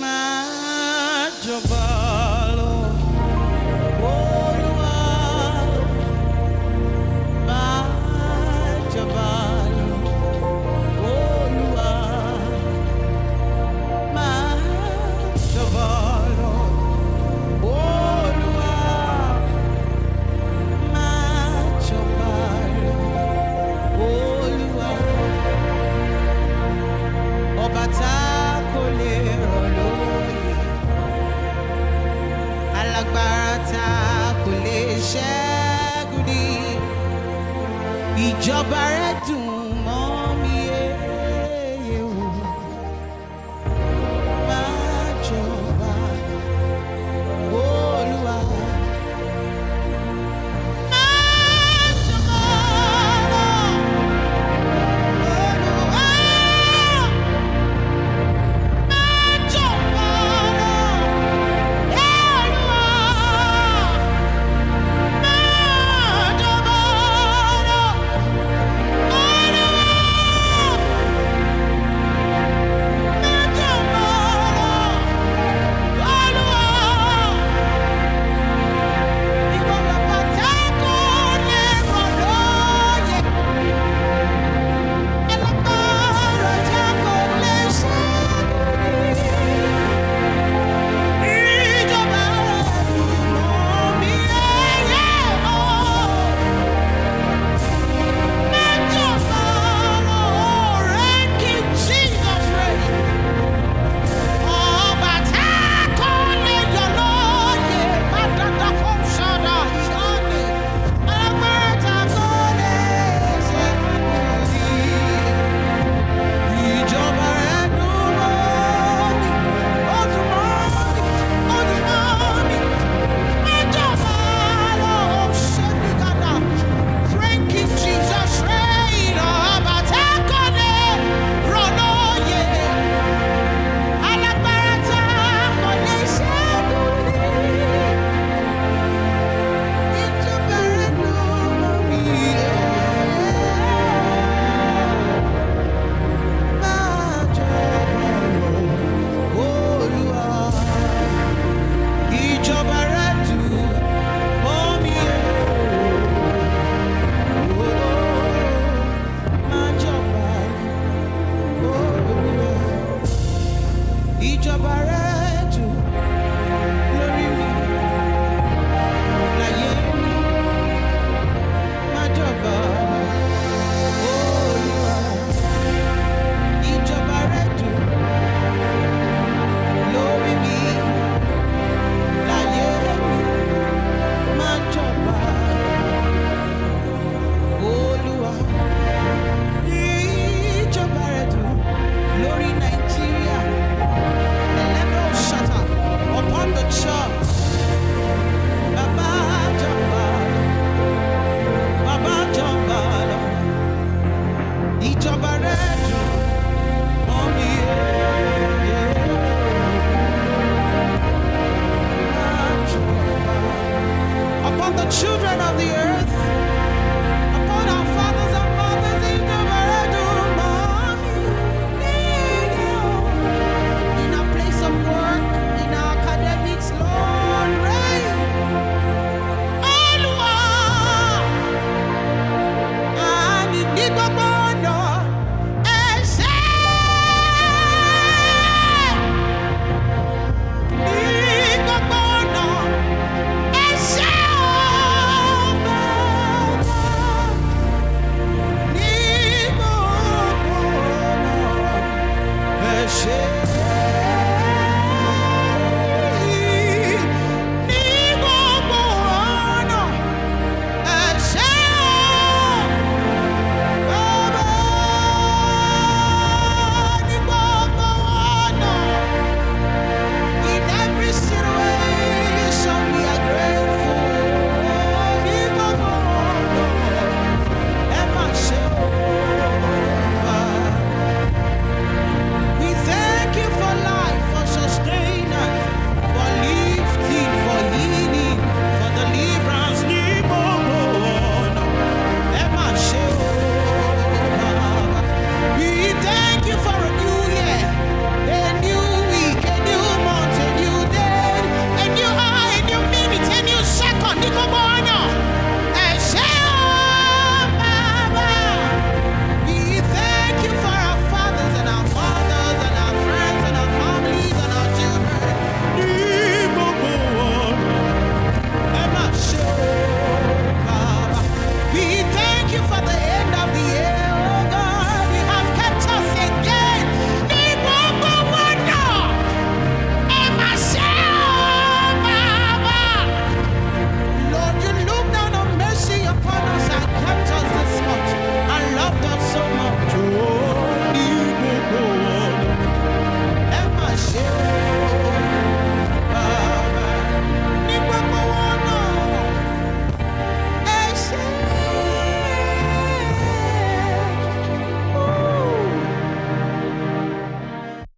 máa jọba lọ. Olúwa máa jọba lọ. Olúwa máa jọba lọ. Olúwa máa jọba lọ. Olúwa ọba tá kò lè rọ̀ lóyè, alágbára tá kò lè ṣẹ́gun ní. Ìjọba rẹ̀ dùn mọ́ mi yéye o. Máa jọba Olúwa. Máa jọba lọ. Olúwa. Máa jọba lọ. Olúwa. Máa jọba lọ. Ìjọba rẹ̀ jù lórí mi, láyé mi, máa jọba Olúwa. Ìjọba rẹ̀ jù lórí mi, láyé mi, máa jọba Olúwa. Ìjọba rẹ̀ jù lórí Nàìjíríà. Upon the church, Baba jọba, Baba jọba lọ. Ìjọba rẹ̀ dùn mọ́ mi yéye. Máa jọba upon the children of the earth, upon our fathers and mothers. Ìjọba rẹ̀ dùn mọ́ mi yéye. In our place of work, in our academics, Lord, reign. Olúwa, àní ní gbogbo ọ̀nà, ẹ ṣé. Ní gbogbo ọ̀nà, ẹ ṣé o Baba. Ní gbogbo ọ̀nà, ẹ ṣé.